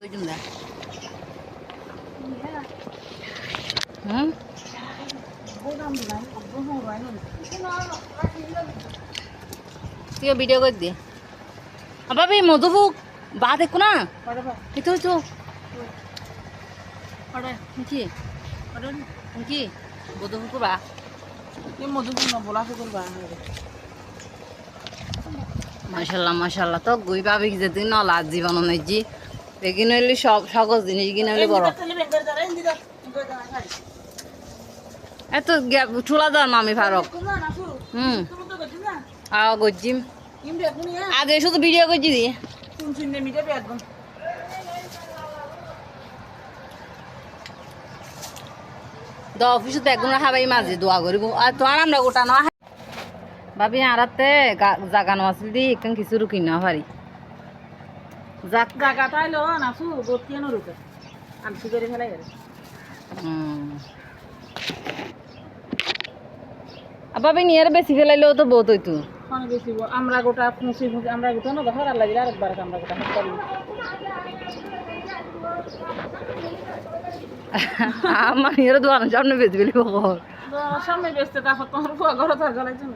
তুই ভিডিও করে দে বাবি মধুপুক বা দেখো না এটা তো কি কি মধুপুক বা মধুপুর না বলা ফুকুর বা মাশাল্লাহ মাশাল্লাহ তো গুই পাবি যেদিন নলা জীবন নেই বেগিন হইলে সব সকল জিনিস কিনে হইলে বড় এত ঠোলা যার মামি ফারক গজিম আগে শুধু ভিডিও করছি দি অফিসে একগুণ খাবাই মাঝে দোয়া করিব আর তো আর আমরা গোটা না ভাবি আরাতে জাগানো আসল দি একদম কিছু রুকি না পারি জায়গা তাইলো নাচু গতিয়ে নরুকে আমি করে ফেলাই গেল ভাবি নিয়ে বেশি ফেলাইলেও তো বহুত হইতো বেশি আমরা গোটা ফুঁসি ফুঁসি আমরা গোটা না ঘর লাগিলে আরেকবার আমরা গোটা আমার নিয়ে দোকান সামনে বেশি ফেলি সামনে বেচতে তারপর তোমার ঘর তো গলাইছো